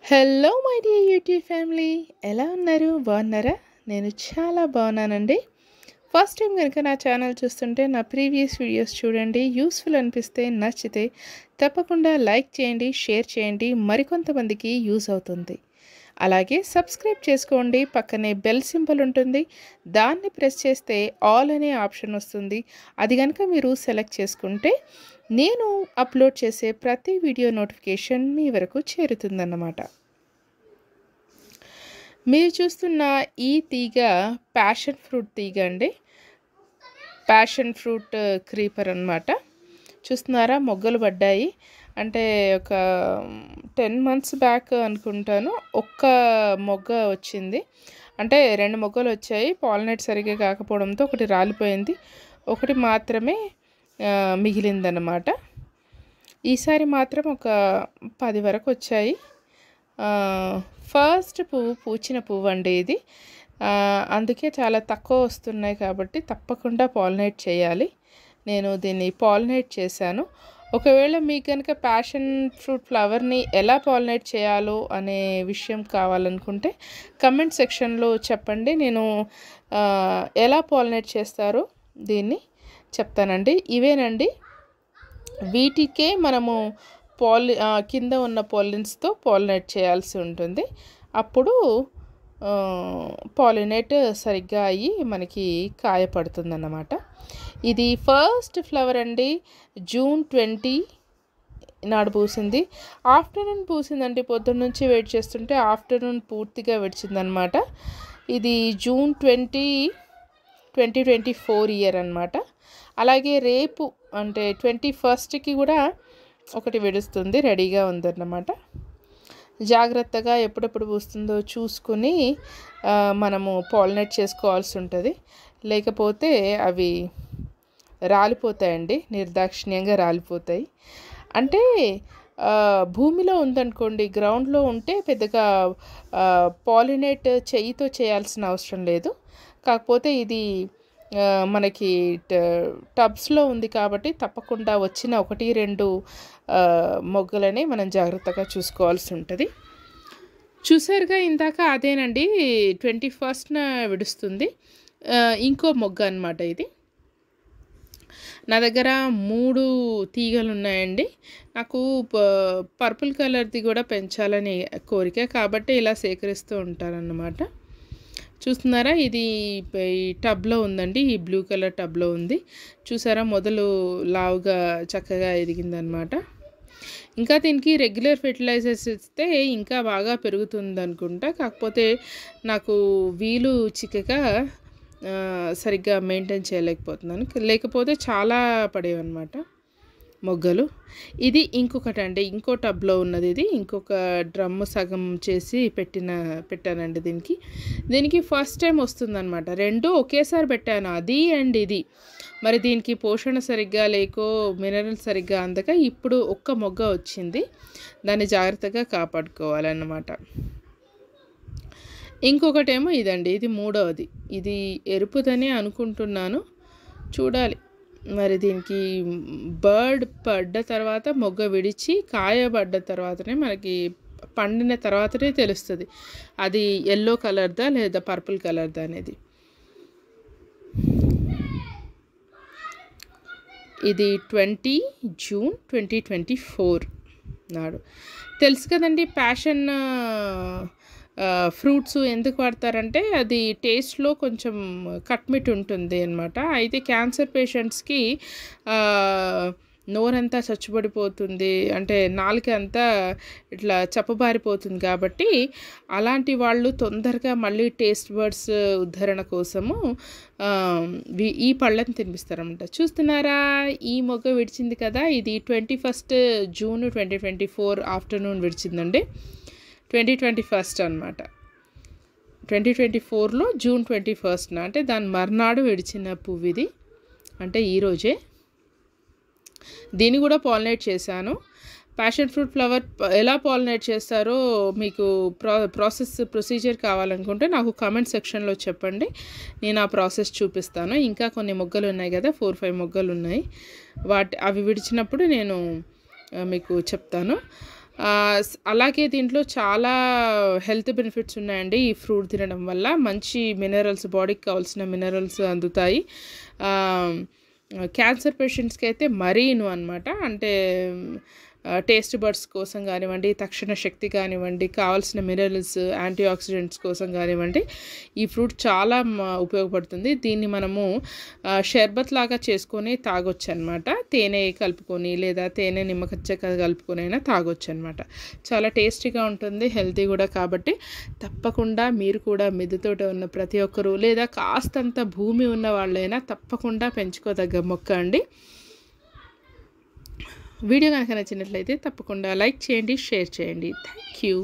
Hello my dear YouTube family, ఎలా ఉన్నారు? బాగున్నారా? నేను చాలా బాగున్నానండి. ఫస్ట్ టైం కనుక నా ఛానల్ చూస్తుంటే నా ప్రీవియస్ వీడియోస్ చూడండి. యూస్ఫుల్ అనిపిస్తే, నచ్చితే తప్పకుండా లైక్ చేయండి, షేర్ చేయండి, మరికొంతమందికి యూజ్ అవుతుంది. అలాగే సబ్స్క్రైబ్ చేసుకోండి. పక్కనే బెల్ సింబల్ ఉంటుంది, దాన్ని ప్రెస్ చేస్తే ఆల్ అనే ఆప్షన్ వస్తుంది. అది కనుక మీరు సెలెక్ట్ చేసుకుంటే నేను అప్లోడ్ చేసే ప్రతి వీడియో నోటిఫికేషన్ మీ వరకు చేరుతుందన్నమాట. మీరు చూస్తున్న ఈ తీగ ప్యాషన్ ఫ్రూట్ తీగ అండి. ప్యాషన్ ఫ్రూట్ క్రీపర్ అన్నమాట. చూస్తున్నారా, మొగ్గలు పడ్డాయి. అంటే ఒక 10 months బ్యాక్ అనుకుంటాను ఒక్క మొగ్గ వచ్చింది. అంటే 2 మొగ్గలు వచ్చాయి. పాలినేట్ సరిగ్గా కాకపోవడంతో ఒకటి రాలిపోయింది, ఒకటి మాత్రమే మిగిలిందన్నమాట. ఈసారి మాత్రం ఒక 10 వరకు వచ్చాయి. ఫస్ట్ పువ్వు పూచిన పువ్వు అండి ఇది. అందుకే చాలా తక్కువ వస్తున్నాయి కాబట్టి తప్పకుండా పాలినేట్ చేయాలి. నేను దీన్ని పాలినేట్ చేశాను. ఒకవేళ మీకు కనుక ప్యాషన్ ఫ్రూట్ ఫ్లవర్ని ఎలా పాలినేట్ చేయాలో అనే విషయం కావాలనుకుంటే కమెంట్ సెక్షన్లో చెప్పండి. నేను ఎలా పాలినేట్ చేస్తారో దీన్ని చెప్తానండి. ఇవేనండి, వీటికే మనము కింద ఉన్న పాలిన్స్తో పాలినేట్ చేయాల్సి ఉంటుంది. అప్పుడు పాలినేట్ సరిగ్గా అయ్యి మనకి కాయ పడుతుందన్నమాట. ఇది ఫస్ట్ ఫ్లవర్ అండి. June 20 నాడు పూసింది. ఆఫ్టర్నూన్ పూసిందండి. పొద్దున్న నుంచి వెయిట్ చేస్తుంటే ఆఫ్టర్నూన్ పూర్తిగా విడిచిందనమాట. ఇది June 20, 2024 ఇయర్ అనమాట. అలాగే రేపు అంటే 21st కూడా ఒకటి విడుస్తుంది, రెడీగా ఉందన్నమాట. జాగ్రత్తగా ఎప్పుడెప్పుడు పూస్తుందో చూసుకుని మనము పాలినేట్ చేసుకోవాల్సి ఉంటుంది. లేకపోతే అవి రాలిపోతాయండి, నిర్దాక్షిణ్యంగా రాలిపోతాయి. అంటే భూమిలో ఉందనుకోండి, గ్రౌండ్లో ఉంటే పెద్దగా పాలినేట్ చెయ్యితో చేయాల్సిన అవసరం లేదు. కాకపోతే ఇది మనకి టబ్స్లో ఉంది కాబట్టి తప్పకుండా వచ్చిన 1-2 మొగ్గలని మనం జాగ్రత్తగా చూసుకోవాల్సి ఉంటుంది. చూసారుగా ఇందాక, అదేనండి 21st విడుస్తుంది. ఇంకో మొగ్గ అన్నమాట ఇది. నా దగ్గర 3 తీగలు ఉన్నాయండి. నాకు పర్పుల్ కలర్ది కూడా పెంచాలని కోరిక కాబట్టి ఇలా సేకరిస్తూ ఉంటానన్నమాట. చూస్తున్నారా, ఇది ఈ టబ్లో ఉందండి, ఈ బ్లూ కలర్ టబ్లో ఉంది. చూసారా, మొదలు లావుగా చక్కగా ఎదిగిందనమాట. ఇంకా దీనికి రెగ్యులర్ ఫెర్టిలైజర్స్ ఇస్తే ఇంకా బాగా పెరుగుతుంది అనుకుంటా. కాకపోతే నాకు వీలు చిక్కక సరిగ్గా మెయింటైన్ చేయలేకపోతున్నాను. లేకపోతే చాలా పడేవన్నమాట మొగ్గలు. ఇది ఇంకొకటి అండి, ఇంకో టబ్లో ఉన్నది. ఇది ఇంకొక డ్రమ్ సగం చేసి పెట్టానండి దీనికి ఫస్ట్ టైం వస్తుందన్నమాట. 2 ఒకేసారి పెట్టాను, అది అండ్ ఇది. మరి దీనికి పోషణ సరిగ్గా లేకో మినరల్ సరిగ్గా అందక ఇప్పుడు ఒక్క మొగ్గ వచ్చింది. దాన్ని జాగ్రత్తగా కాపాడుకోవాలన్నమాట. ఇంకొకటేమో ఇదండి, ఇది 3వది. ఇది ఎరుపుదని అనుకుంటున్నాను, చూడాలి. మరి దీనికి బర్డ్ పడ్డ తర్వాత, మొగ్గ విడిచి కాయ పడ్డ తర్వాతనే, మనకి పండిన తర్వాతనే తెలుస్తుంది అది ఎల్లో కలర్దా లేదా పర్పుల్ కలర్దా అనేది. ఇది 20 June 2024 నాడు. తెలుసు కదండి, ప్యాషన్ ఫ్రూట్స్ ఎందుకు వాడతారంటే అది టేస్ట్లో కొంచెం కట్మిట్ ఉంటుంది అన్నమాట. అయితే క్యాన్సర్ పేషెంట్స్కి నోరంతా చచ్చుబడిపోతుంది, అంటే నాలుక అంతా ఇట్లా చప్పబారిపోతుంది కాబట్టి అలాంటి వాళ్ళు తొందరగా మళ్ళీ టేస్ట్ బర్డ్స్ ఉద్ధరణ కోసము ఈ పళ్ళని తినిపిస్తారన్నమాట. చూస్తున్నారా, ఈ మొగ్గ విడిచింది కదా, ఇది 21st June 2024 ఆఫ్టర్నూన్ విడిచిందండి. 2021 అనమాట. 2024లో June 21 అంటే దాని మర్నాడు విడిచిన పువ్వు ఇది, అంటే ఈరోజే. దీన్ని కూడా పాలినేట్ చేశాను. ప్యాషన్ ఫ్రూట్ ఫ్లవర్ ఎలా పాలినేట్ చేస్తారో మీకు ప్రొసీజర్ కావాలనుకుంటే నాకు కామెంట్ సెక్షన్లో చెప్పండి, నేను ఆ ప్రాసెస్ చూపిస్తాను. ఇంకా కొన్ని మొగ్గలు ఉన్నాయి కదా, 4-5 మొగ్గలు ఉన్నాయి. అవి విడిచినప్పుడు నేను మీకు చెప్తాను. అలాగే దీంట్లో చాలా హెల్త్ బెనిఫిట్స్ ఉన్నాయండి. ఈ ఫ్రూట్ తినడం వల్ల మంచి మినరల్స్, బాడీకి కావాల్సిన మినరల్స్ అందుతాయి. క్యాన్సర్ పేషెంట్స్కి అయితే మరీను అనమాట. అంటే టేస్ట్ బడ్స్ కోసం కానివ్వండి, తక్షణ శక్తి కానివ్వండి, కావాల్సిన మినరల్స్, యాంటీ ఆక్సిడెంట్స్ కోసం కానివ్వండి, ఈ ఫ్రూట్ చాలా ఉపయోగపడుతుంది. దీన్ని మనము షర్బత్ లాగా చేసుకొని తాగొచ్చు అనమాట. తేనె కలుపుకొని లేదా తేనె నిమ్మకచ్చక కలుపుకొని అయినా తాగొచ్చు అనమాట. చాలా టేస్టీగా ఉంటుంది, హెల్తీ కూడా. కాబట్టి తప్పకుండా మీరు కూడా మిద్దె ఉన్న ప్రతి ఒక్కరూ లేదా కాస్తంత భూమి ఉన్న వాళ్ళైనా తప్పకుండా పెంచుకోదగ్గ మొక్క అండి. వీడియో కనుక నచ్చినట్లయితే తప్పకుండా లైక్ చేయండి, షేర్ చేయండి. Thank you.